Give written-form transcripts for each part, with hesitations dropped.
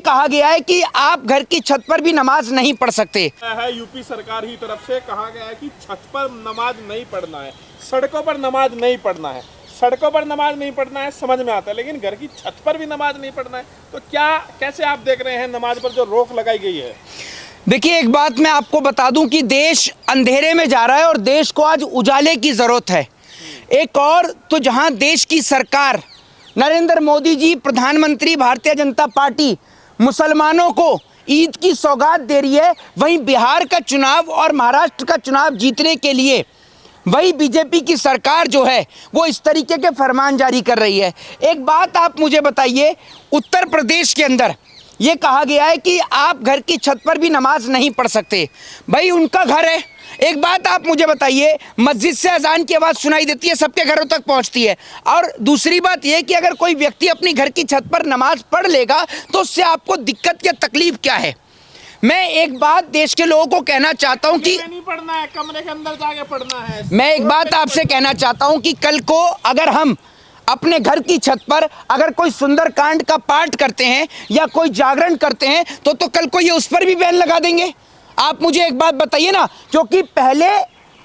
कहा गया है कि आप घर की छत पर भी नमाज नहीं पढ़ सकते है। यूपी सरकार ही तरफ से कहा गया है कि छत पर नमाज नहीं पढ़ना है, सड़कों पर नमाज नहीं पढ़ना है। सड़कों पर नमाज नहीं पढ़ना है समझ में आता है, लेकिन घर की छत पर भी नमाज नहीं पढ़ना है, तो क्या कैसे आप देख रहे हैं नमाज पर जो रोक लगाई गई है? देखिए, एक बात मैं आपको बता दूं कि देश अंधेरे में जा रहा है और देश को आज उजाले की ज़रूरत है। एक और तो जहां देश की सरकार नरेंद्र मोदी जी प्रधानमंत्री भारतीय जनता पार्टी मुसलमानों को ईद की सौगात दे रही है, वहीं बिहार का चुनाव और महाराष्ट्र का चुनाव जीतने के लिए वही बीजेपी की सरकार जो है वो इस तरीके के फरमान जारी कर रही है। एक बात आप मुझे बताइए, उत्तर प्रदेश के अंदर ये कहा गया है कि आप घर की छत पर भी नमाज नहीं पढ़ सकते। भाई उनका घर है। एक बात आप मुझे बताइए, मस्जिद से अजान की आवाज़ सुनाई देती है, सबके घरों तक पहुंचती है। और दूसरी बात यह कि अगर कोई व्यक्ति अपनी घर की छत पर नमाज पढ़ लेगा तो उससे आपको दिक्कत या तकलीफ क्या है? मैं एक बात देश के लोगों को कहना चाहता हूं कि नहीं पढ़ना है, कमरे के अंदर जाके पढ़ना है। मैं एक बात आपसे कहना चाहता हूं कि कल को अगर हम अपने घर की छत पर अगर कोई सुंदरकांड का पाठ करते हैं या कोई जागरण करते हैं तो कल को ये उस पर भी बैन लगा देंगे। आप मुझे एक बात बताइए ना, क्योंकि पहले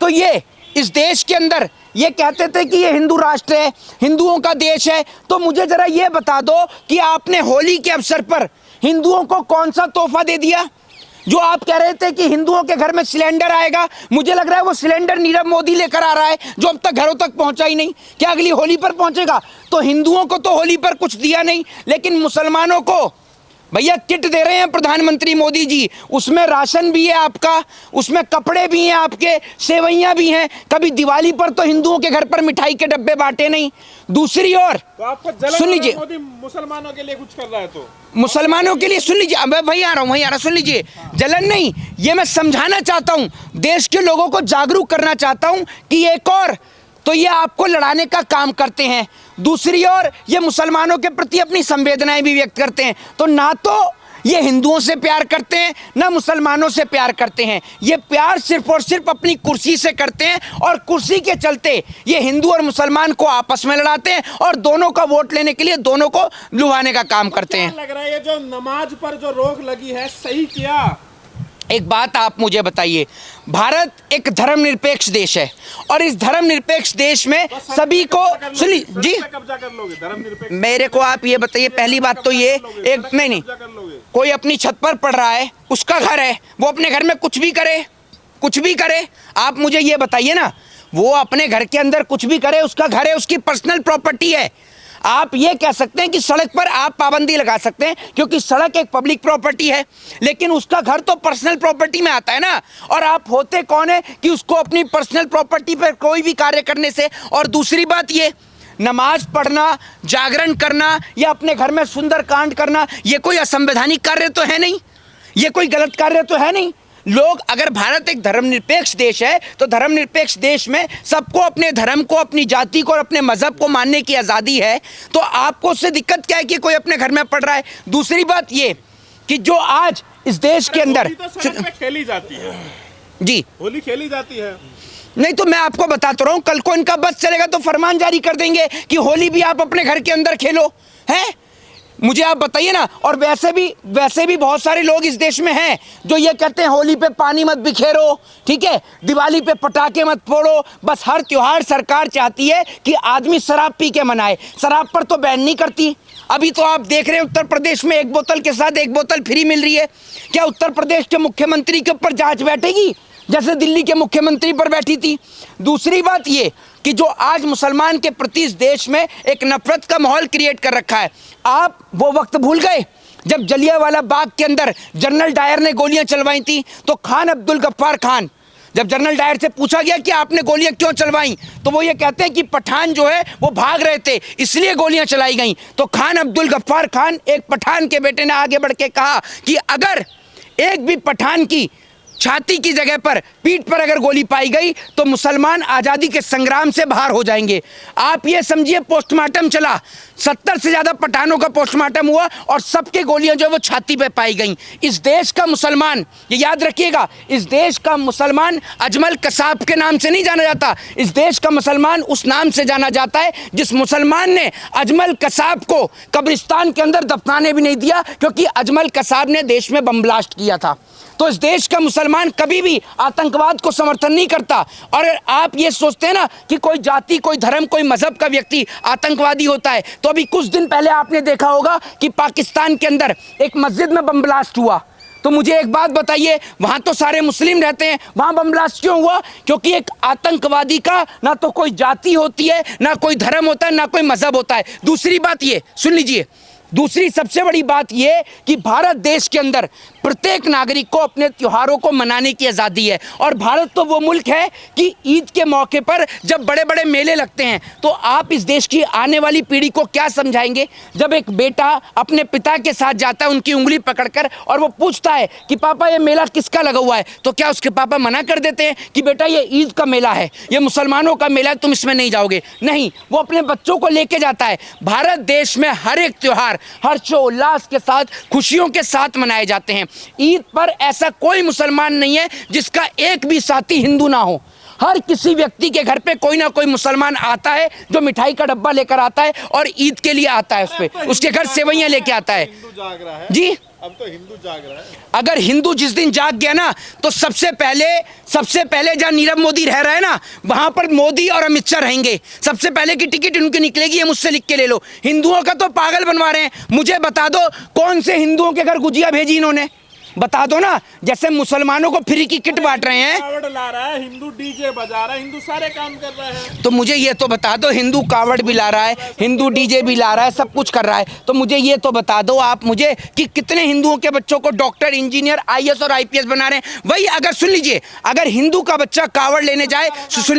तो ये इस देश के अंदर ये कहते थे कि ये हिंदू राष्ट्र है, हिंदुओं का देश है। तो मुझे जरा ये बता दो कि आपने होली के अवसर पर हिंदुओं को कौन सा तोहफा दे दिया? जो आप कह रहे थे कि हिंदुओं के घर में सिलेंडर आएगा, मुझे लग रहा है वो सिलेंडर नीरव मोदी लेकर आ रहा है जो अब तक घरों तक पहुंचा ही नहीं। क्या अगली होली पर पहुंचेगा? तो हिंदुओं को तो होली पर कुछ दिया नहीं, लेकिन मुसलमानों को भैया किट दे रहे हैं प्रधानमंत्री मोदी जी। उसमें राशन भी है आपका, उसमें कपड़े भी हैं आपके, सेवइयां भी हैं। कभी दिवाली पर तो हिंदुओं के घर पर मिठाई के डब्बे बांटे नहीं। दूसरी ओर तो आपको जलन सुन लीजिए, मोदी मुसलमानों के लिए कुछ कर रहा है तो मुसलमानों के लिए सुन लीजिए, अब वही आ रहा हूँ, सुन लीजिए। जलन नहीं, ये मैं समझाना चाहता हूँ, देश के लोगों को जागरूक करना चाहता हूँ कि एक और तो ये आपको लड़ाने का काम करते हैं, दूसरी ओर ये मुसलमानों के प्रति अपनी संवेदनाएं भी व्यक्त करते हैं। तो ना तो ये हिंदुओं से प्यार करते हैं ना मुसलमानों से प्यार करते हैं, ये प्यार सिर्फ और सिर्फ अपनी कुर्सी से करते हैं और कुर्सी के चलते ये हिंदू और मुसलमान को आपस में लड़ाते हैं और दोनों का वोट लेने के लिए दोनों को लुभाने का काम करते हैं। लग रहा है ये जो नमाज पर जो रोक लगी है सही किया? एक बात आप मुझे बताइए, भारत एक धर्मनिरपेक्ष देश है और इस धर्मनिरपेक्ष देश में सभी को सुन ली जी, कब्जा कर लोगे धर्मनिरपेक्ष? मेरे को आप ये बताइए, पहली बात तो ये एक नहीं, कोई अपनी छत पर पढ़ रहा है, उसका घर है, वो अपने घर में कुछ भी करे, कुछ भी करे। आप मुझे ये बताइए ना, वो अपने घर के अंदर कुछ भी करे, उसका घर है, उसकी पर्सनल प्रॉपर्टी है। आप ये कह सकते हैं कि सड़क पर आप पाबंदी लगा सकते हैं क्योंकि सड़क एक पब्लिक प्रॉपर्टी है, लेकिन उसका घर तो पर्सनल प्रॉपर्टी में आता है ना। और आप होते कौन है कि उसको अपनी पर्सनल प्रॉपर्टी पर कोई भी कार्य करने से। और दूसरी बात ये, नमाज पढ़ना, जागरण करना या अपने घर में सुंदरकांड करना, ये कोई असंवैधानिक कार्य तो है नहीं, ये कोई गलत कार्य तो है नहीं। लोग, अगर भारत एक धर्मनिरपेक्ष देश है तो धर्मनिरपेक्ष देश में सबको अपने धर्म को, अपनी जाति को और अपने मजहब को मानने की आज़ादी है। तो आपको उससे दिक्कत क्या है कि कोई अपने घर में पढ़ रहा है? दूसरी बात ये कि जो आज इस देश के अंदर तो सड़क पे खेली जाती है जी, होली खेली जाती है। नहीं तो मैं आपको बताता रहा हूँ, कल को इनका बस चलेगा तो फरमान जारी कर देंगे कि होली भी आप अपने घर के अंदर खेलो, है? मुझे आप बताइए ना। और वैसे भी बहुत सारे लोग इस देश में हैं जो ये कहते हैं होली पे पानी मत बिखेरो, ठीक है, दिवाली पे पटाखे मत फोड़ो। बस हर त्योहार सरकार चाहती है कि आदमी शराब पी के मनाए, शराब पर तो बैन नहीं करती। अभी तो आप देख रहे हैं उत्तर प्रदेश में एक बोतल के साथ एक बोतल फ्री मिल रही है। क्या उत्तर प्रदेश के मुख्यमंत्री के ऊपर जांच बैठेगी जैसे दिल्ली के मुख्यमंत्री पर बैठी थी? दूसरी बात ये कि जो आज मुसलमान के प्रति इस देश में एक नफरत का माहौल क्रिएट कर रखा है। आप वो वक्त भूल गए जब जलियांवाला बाग के अंदर जनरल डायर ने गोलियां चलवाई थी? तो खान अब्दुल गफ्फार खान, जब जनरल डायर से पूछा गया कि आपने गोलियां क्यों चलवाई, तो वो ये कहते हैं कि पठान जो है वो भाग रहे थे इसलिए गोलियां चलाई गई। तो खान अब्दुल गफ्फार खान, एक पठान के बेटे ने आगे बढ़ के कहा कि अगर एक भी पठान की छाती की जगह पर पीठ पर अगर गोली पाई गई तो मुसलमान आज़ादी के संग्राम से बाहर हो जाएंगे। आप ये समझिए पोस्टमार्टम चला, 70 से ज़्यादा पठानों का पोस्टमार्टम हुआ और सबके गोलियां जो वो छाती पे पाई गई। इस देश का मुसलमान, ये याद रखिएगा, इस देश का मुसलमान अजमल कसाब के नाम से नहीं जाना जाता। इस देश का मुसलमान उस नाम से जाना जाता है जिस मुसलमान ने अजमल कसाब को कब्रिस्तान के अंदर दफनाने भी नहीं दिया, क्योंकि अजमल कसाब ने देश में बम ब्लास्ट किया था। तो इस देश का मुसलमान कभी भी आतंकवाद को समर्थन नहीं करता। और आप ये सोचते हैं ना कि कोई जाति, कोई धर्म, कोई मजहब का व्यक्ति आतंकवादी होता है, तो अभी कुछ दिन पहले आपने देखा होगा कि पाकिस्तान के अंदर एक मस्जिद में बम ब्लास्ट हुआ। तो मुझे एक बात बताइए, वहां तो सारे मुस्लिम रहते हैं, वहां बम ब्लास्ट क्यों हुआ? क्योंकि एक आतंकवादी का ना तो कोई जाति होती है, ना कोई धर्म होता है, ना कोई मजहब होता है। दूसरी बात ये सुन लीजिए, दूसरी सबसे बड़ी बात यह कि भारत देश के अंदर प्रत्येक नागरिक को अपने त्योहारों को मनाने की आज़ादी है। और भारत तो वो मुल्क है कि ईद के मौके पर जब बड़े बड़े मेले लगते हैं तो आप इस देश की आने वाली पीढ़ी को क्या समझाएंगे? जब एक बेटा अपने पिता के साथ जाता है उनकी उंगली पकड़कर और वो पूछता है कि पापा ये मेला किसका लगा हुआ है, तो क्या उसके पापा मना कर देते हैं कि बेटा ये ईद का मेला है, ये मुसलमानों का मेला है, तुम इसमें नहीं जाओगे? नहीं, वो अपने बच्चों को लेके जाता है। भारत देश में हर एक त्योहार हर्षोल्लास के साथ, खुशियों के साथ मनाए जाते हैं। ईद पर ऐसा कोई मुसलमान नहीं है जिसका एक भी साथी हिंदू ना हो। हर किसी व्यक्ति के घर पे कोई ना कोई मुसलमान आता है जो मिठाई का डब्बा लेकर आता है और ईद के लिए आता है, उस पे उसके घर सेवइयां लेके आता है। हिंदू जाग रहा है जी, अब तो हिंदू जाग रहा है। अगर हिंदू जिस दिन जाग गया ना तो सबसे पहले जहां नीरव मोदी रह रहा है ना वहां पर मोदी और अमित शाह रहेंगे। सबसे पहले की टिकट उनकी निकलेगी, ये मुझसे लिख के ले लो। हिंदुओं का तो पागल बनवा रहे हैं। मुझे बता दो कौन से हिंदुओं के घर गुजिया भेजी इन्होंने, बता दो ना। जैसे मुसलमानों को फ्री की किट बांट रहे हैं, कावड़ ला रहा है, हिंदू डीजे बजा रहा है, हिंदू सारे काम कर रहा है। तो मुझे ये तो बता दो, हिंदू कावड़ भी ला रहा है, हिंदू डीजे भी ला रहा है, सब कुछ कर रहा है, तो मुझे ये तो बता दो आप मुझे कि कितने हिंदुओं के बच्चों को डॉक्टर, इंजीनियर, आईएएस और आईपीएस बना रहे हैं। वही अगर सुन लीजिए, अगर हिंदू का बच्चा कावड़ लेने जाए, सुन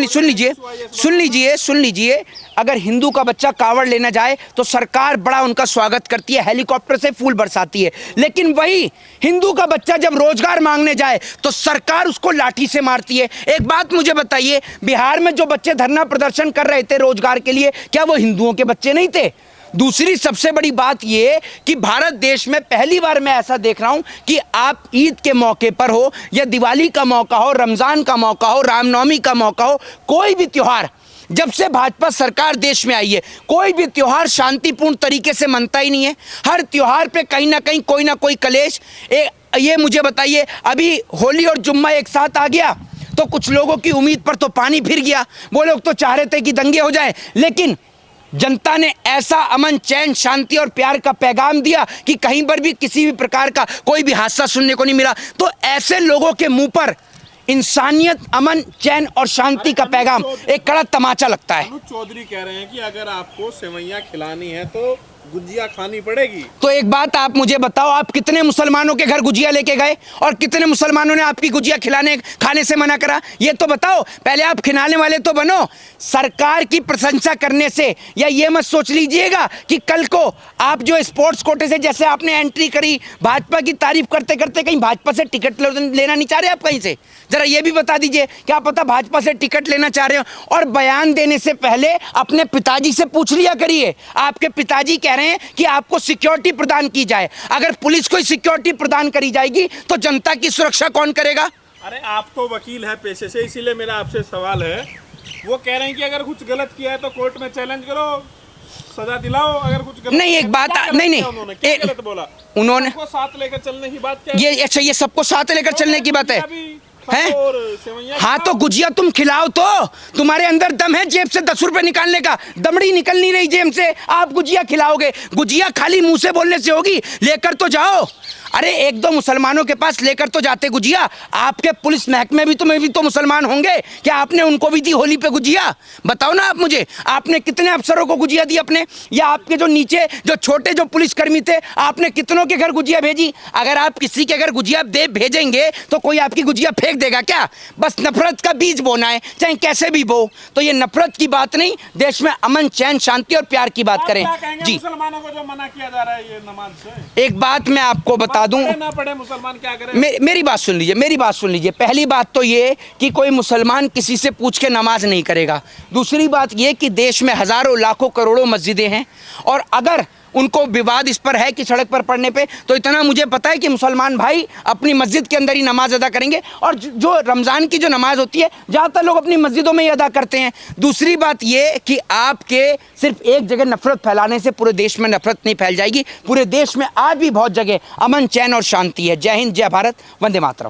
लीजिए, अगर हिंदू का बच्चा कावड़ लेना जाए तो सरकार बड़ा उनका स्वागत करती है, हेलीकॉप्टर से फूल बरसाती है। लेकिन वही हिंदू का बच्चा जब रोजगार मांगने जाए तो सरकार उसको लाठी से मारती है। एक बात मुझे बताइए, बिहार में जो बच्चे धरना प्रदर्शन कर रहे थे रोजगार के लिए, क्या वो हिंदुओं के बच्चे नहीं थे? दूसरी सबसे बड़ी बात यह कि भारत देश में पहली बार मैं ऐसा देख रहा हूं कि आप ईद के मौके पर हो या दिवाली का मौका हो, रमजान का मौका हो, रामनवमी का मौका हो, कोई भी त्योहार, जब से भाजपा सरकार देश में आई है कोई भी त्योहार शांतिपूर्ण तरीके से मनता ही नहीं है। हर त्योहार पे कहीं ना कहीं कोई ना कोई कलेश। ये मुझे बताइए, अभी होली और जुम्मा एक साथ आ गया तो कुछ लोगों की उम्मीद पर तो पानी फिर गया। वो लोग तो चाह रहे थे कि दंगे हो जाए, लेकिन जनता ने ऐसा अमन, चैन, शांति और प्यार का पैगाम दिया कि कहीं पर भी किसी भी प्रकार का कोई भी हादसा सुनने को नहीं मिला। तो ऐसे लोगों के मुंह पर इंसानियत, अमन, चैन और शांति का पैगाम एक कड़ा तमाचा लगता है। अनुज चौधरी कह रहे हैं कि अगर आपको सेवइयां खिलानी है तो गुजिया खानी पड़ेगी। तो एक बात आप मुझे बताओ, आप कितने मुसलमानों के घर गुजिया लेके गए और कितने मुसलमानों ने आपकी गुजिया खाने से मना करा? ये तो बताओ। पहले आप खिलाने वाले तो बनो। सरकार की प्रशंसा करने से या ये मत सोच लीजिएगा कि कल को आप जो स्पोर्ट्स कोटे से जैसे आपने एंट्री करी, भाजपा की तारीफ करते करते कहीं भाजपा से टिकट लेना नहीं चाह रहे आप कहीं से? जरा ये भी बता दीजिए, क्या पता भाजपा से टिकट लेना चाह रहे हो। और बयान देने से पहले अपने पिताजी से पूछ लिया करिए। आपके पिताजी कह रहे हैं कि आपको सिक्योरिटी प्रदान की जाए। अगर पुलिस को सिक्योरिटी प्रदान करी जाएगी तो जनता की सुरक्षा कौन करेगा? अरे आप तो वकील है पेशे से, इसीलिए मेरा आपसे सवाल है। वो कह रहे हैं कि अगर कुछ गलत किया है तो कोर्ट में चैलेंज करो, सजा दिलाओ। अगर कुछ गलत नहीं, एक बात नहीं, उन्होंने क्या गलत बोला? उन्होंने सबको साथ लेकर चलने की बात क्या? ये अच्छा, ये सबको साथ लेकर चलने की बात है हैं? और हाँ तो गुजिया तुम खिलाओ, तो तुम्हारे अंदर दम है जेब से 10 रुपए निकालने का? दमड़ी निकल नहीं रही जेब से, आप गुजिया खिलाओगे? गुजिया खाली मुंह से बोलने से होगी? लेकर तो जाओ। अरे एक दो मुसलमानों के पास लेकर तो जाते गुजिया। आपके पुलिस महकमे में भी तो मुसलमान होंगे, क्या आपने उनको भी दी होली पे गुजिया? बताओ ना आप मुझे, आपने कितने अफसरों को गुजिया दी अपने? या आपके जो नीचे जो छोटे जो पुलिसकर्मी थे, आपने कितनों के घर गुजिया भेजी? अगर आप किसी के घर गुजिया दे भेजेंगे तो कोई आपकी गुजिया फेंक देगा क्या? बस नफरत का बीज बोना है, चाहे कैसे भी बो। तो ये नफरत की बात नहीं, देश में अमन, चैन, शांति और प्यार की बात करें। जी, मुसलमानों को जो मना किया जा रहा है ये नमाज से, एक बात मैं आपको बता बता दूं, पढ़े ना पढ़े मुसलमान क्या करें? मेरी बात सुन लीजिए, मेरी बात सुन लीजिए। पहली बात तो ये कि कोई मुसलमान किसी से पूछ के नमाज नहीं करेगा। दूसरी बात ये कि देश में हजारों लाखों करोड़ों मस्जिदें हैं, और अगर उनको विवाद इस पर है कि सड़क पर पढ़ने पे, तो इतना मुझे पता है कि मुसलमान भाई अपनी मस्जिद के अंदर ही नमाज अदा करेंगे, और जो रमज़ान की जो नमाज होती है ज़्यादातर लोग अपनी मस्जिदों में ही अदा करते हैं। दूसरी बात ये कि आपके सिर्फ एक जगह नफरत फैलाने से पूरे देश में नफरत नहीं फैल जाएगी। पूरे देश में आज भी बहुत जगह अमन, चैन और शांति है। जय हिंद, जय भारत, वंदे मातरम।